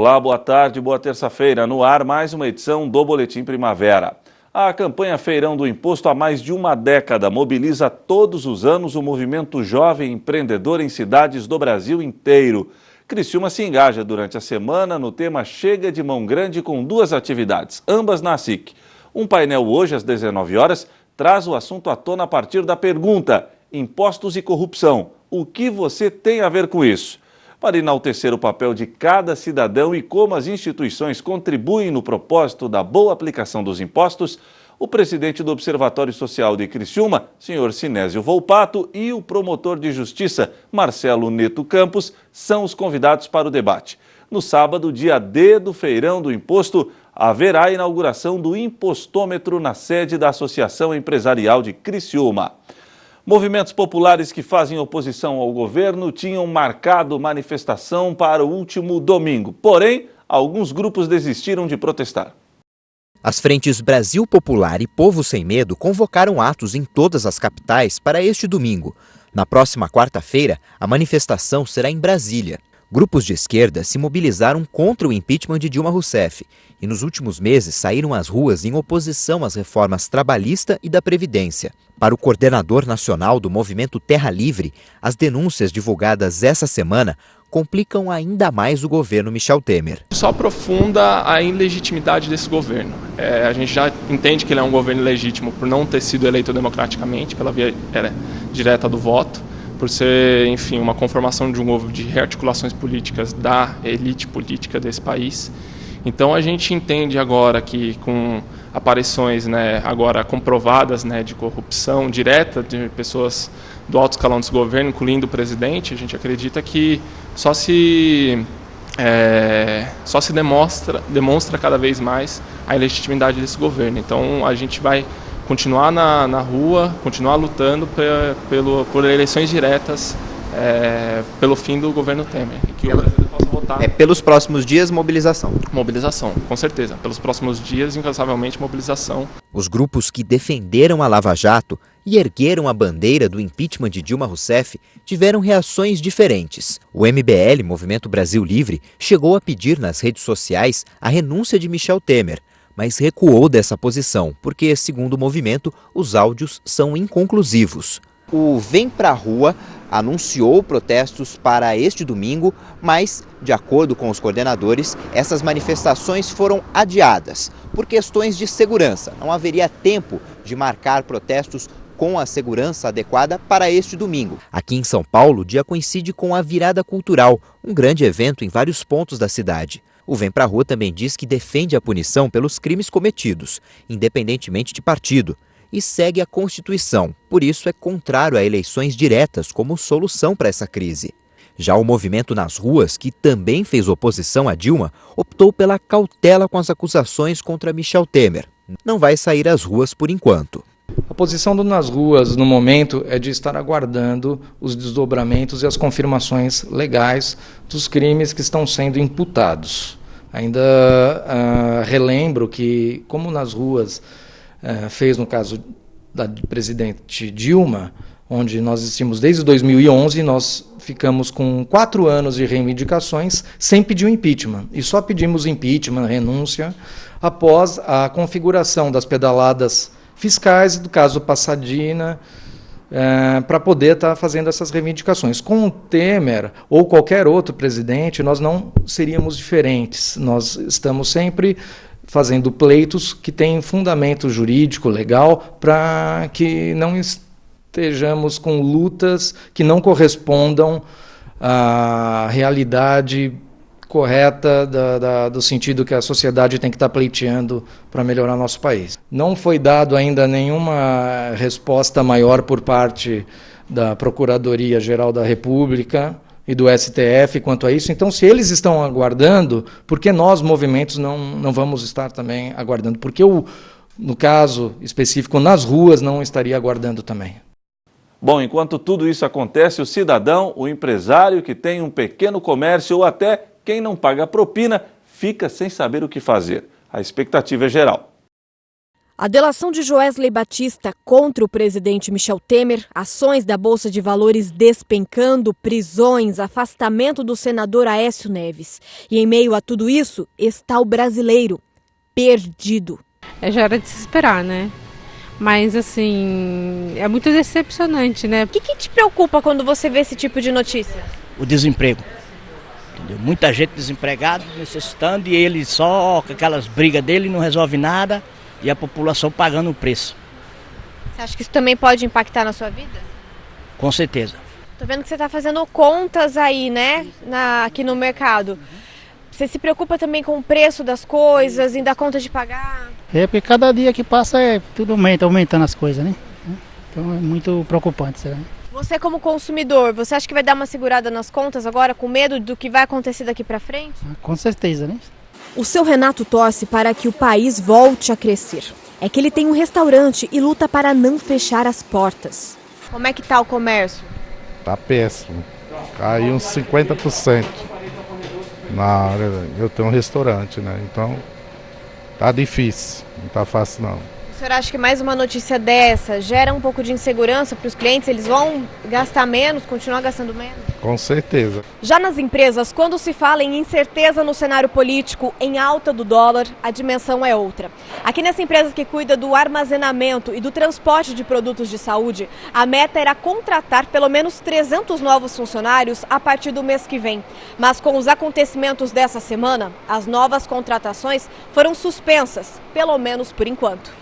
Olá, boa tarde, boa terça-feira. No ar, mais uma edição do Boletim Primavera. A campanha Feirão do Imposto há mais de uma década mobiliza todos os anos o movimento jovem empreendedor em cidades do Brasil inteiro. Criciúma se engaja durante a semana no tema Chega de Mão Grande com duas atividades, ambas na SIC. Um painel hoje às 19 horas traz o assunto à tona a partir da pergunta: impostos e corrupção, o que você tem a ver com isso? Para enaltecer o papel de cada cidadão e como as instituições contribuem no propósito da boa aplicação dos impostos, o presidente do Observatório Social de Criciúma, senhor Sinésio Volpato, e o promotor de justiça, Marcelo Neto Campos, são os convidados para o debate. No sábado, dia D do Feirão do Imposto, haverá a inauguração do impostômetro na sede da Associação Empresarial de Criciúma. Movimentos populares que fazem oposição ao governo tinham marcado manifestação para o último domingo. Porém, alguns grupos desistiram de protestar. As frentes Brasil Popular e Povo Sem Medo convocaram atos em todas as capitais para este domingo. Na próxima quarta-feira, a manifestação será em Brasília. Grupos de esquerda se mobilizaram contra o impeachment de Dilma Rousseff e nos últimos meses saíram às ruas em oposição às reformas trabalhista e da Previdência. Para o coordenador nacional do movimento Terra Livre, as denúncias divulgadas essa semana complicam ainda mais o governo Michel Temer. Só aprofunda a ilegitimidade desse governo. A gente já entende que ele é um governo legítimo por não ter sido eleito democraticamente pela via direta do voto, por ser, enfim, uma conformação de um governo de rearticulações políticas da elite política desse país. Então a gente entende agora que com aparições, agora comprovadas, de corrupção direta de pessoas do alto escalão desse governo, incluindo o presidente, a gente acredita que só se demonstra cada vez mais a ilegitimidade desse governo. Então a gente vai continuar na rua, continuar lutando por eleições diretas, pelo fim do governo Temer. Que o brasileiro possa votar. Pelos próximos dias, mobilização. Mobilização, com certeza. Pelos próximos dias, incansavelmente, mobilização. Os grupos que defenderam a Lava Jato e ergueram a bandeira do impeachment de Dilma Rousseff tiveram reações diferentes. O MBL, Movimento Brasil Livre, chegou a pedir nas redes sociais a renúncia de Michel Temer, mas recuou dessa posição, porque, segundo o movimento, os áudios são inconclusivos. O Vem Pra Rua anunciou protestos para este domingo, mas, de acordo com os coordenadores, essas manifestações foram adiadas por questões de segurança. Não haveria tempo de marcar protestos com a segurança adequada para este domingo. Aqui em São Paulo, o dia coincide com a Virada Cultural, um grande evento em vários pontos da cidade. O Vem Pra Rua também diz que defende a punição pelos crimes cometidos, independentemente de partido, e segue a Constituição. Por isso é contrário a eleições diretas como solução para essa crise. Já o movimento nas ruas, que também fez oposição a Dilma, optou pela cautela com as acusações contra Michel Temer. Não vai sair às ruas por enquanto. A posição do Nas Ruas, no momento, é de estar aguardando os desdobramentos e as confirmações legais dos crimes que estão sendo imputados. Ainda relembro que, como Nas Ruas fez no caso da presidente Dilma, onde nós existimos desde 2011, nós ficamos com 4 anos de reivindicações sem pedir o impeachment. E só pedimos impeachment, renúncia, após a configuração das pedaladas fiscais, do caso Passadina, para poder estar fazendo essas reivindicações. Com o Temer ou qualquer outro presidente, nós não seríamos diferentes. Nós estamos sempre fazendo pleitos que têm fundamento jurídico, legal, para que não estejamos com lutas que não correspondam à realidade correta do sentido que a sociedade tem que estar pleiteando para melhorar nosso país. Não foi dado ainda nenhuma resposta maior por parte da Procuradoria-Geral da República e do STF quanto a isso. Então, se eles estão aguardando, por que nós, movimentos, não vamos estar também aguardando? Porque no caso específico, Nas Ruas, não estaria aguardando também. Bom, enquanto tudo isso acontece, o cidadão, o empresário que tem um pequeno comércio ou até quem não paga propina fica sem saber o que fazer. A expectativa é geral. A delação de Joesley Batista contra o presidente Michel Temer, ações da Bolsa de Valores despencando, prisões, afastamento do senador Aécio Neves. E em meio a tudo isso está o brasileiro, perdido. Já era de se esperar, né? Mas, assim, é muito decepcionante, né? O que te preocupa quando você vê esse tipo de notícia? O desemprego. Entendeu? Muita gente desempregada, necessitando, e ele só com aquelas brigas dele não resolve nada. E a população pagando o preço. Você acha que isso também pode impactar na sua vida? Com certeza. Tô vendo que você está fazendo contas aí, né? Aqui no mercado. Você se preocupa também com o preço das coisas, em dar conta de pagar? É, porque cada dia que passa tudo aumentando as coisas, né? Então é muito preocupante, será? Você como consumidor, você acha que vai dar uma segurada nas contas agora, com medo do que vai acontecer daqui para frente? Com certeza, né? O seu Renato torce para que o país volte a crescer. É que ele tem um restaurante e luta para não fechar as portas. Como é que tá o comércio? Tá péssimo. Caiu uns 50%. Na área, eu tenho um restaurante, né? Então tá difícil, não tá fácil não. O senhor acha que mais uma notícia dessa gera um pouco de insegurança para os clientes? Eles vão gastar menos, continuar gastando menos? Com certeza. Já nas empresas, quando se fala em incerteza no cenário político, em alta do dólar, a dimensão é outra. Aqui nessa empresa que cuida do armazenamento e do transporte de produtos de saúde, a meta era contratar pelo menos 300 novos funcionários a partir do mês que vem. Mas com os acontecimentos dessa semana, as novas contratações foram suspensas, pelo menos por enquanto.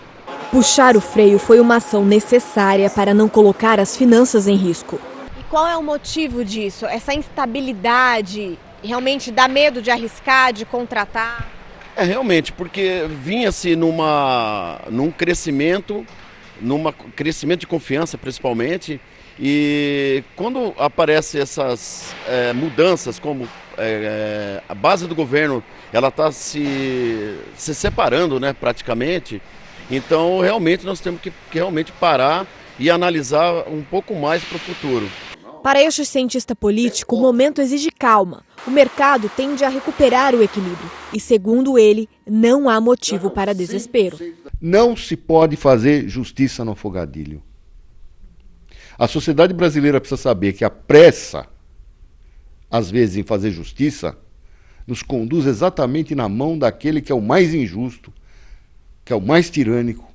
Puxar o freio foi uma ação necessária para não colocar as finanças em risco. E qual é o motivo disso? Essa instabilidade realmente dá medo de arriscar, de contratar? Realmente, porque vinha-se num crescimento de confiança principalmente, e quando aparecem essas mudanças, como a base do governo ela está se separando, né, praticamente. Então, realmente, nós temos que realmente parar e analisar um pouco mais para o futuro. Para este cientista político, o momento exige calma. O mercado tende a recuperar o equilíbrio. E, segundo ele, não há motivo para desespero. Não se pode fazer justiça no afogadilho. A sociedade brasileira precisa saber que a pressa, às vezes, em fazer justiça, nos conduz exatamente na mão daquele que é o mais injusto, que é o mais tirânico.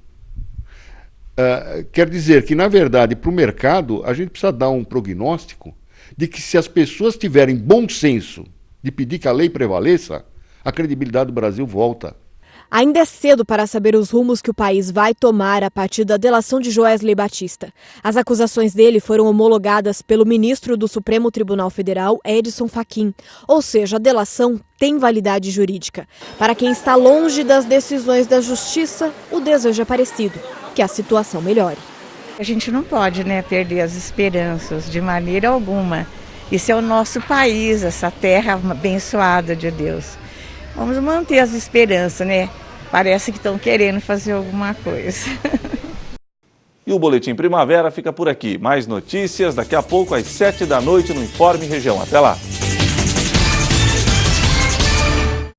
Quer dizer que, na verdade, para o mercado, a gente precisa dar um prognóstico de que, se as pessoas tiverem bom senso de pedir que a lei prevaleça, a credibilidade do Brasil volta. Ainda é cedo para saber os rumos que o país vai tomar a partir da delação de Joesley Batista. As acusações dele foram homologadas pelo ministro do Supremo Tribunal Federal, Edson Fachin. Ou seja, a delação tem validade jurídica. Para quem está longe das decisões da justiça, o desejo é parecido, que a situação melhore. A gente não pode, perder as esperanças de maneira alguma. Isso é o nosso país, essa terra abençoada de Deus. Vamos manter as esperanças, Parece que estão querendo fazer alguma coisa. E o Boletim Primavera fica por aqui. Mais notícias daqui a pouco às 7 da noite no Informe Região. Até lá!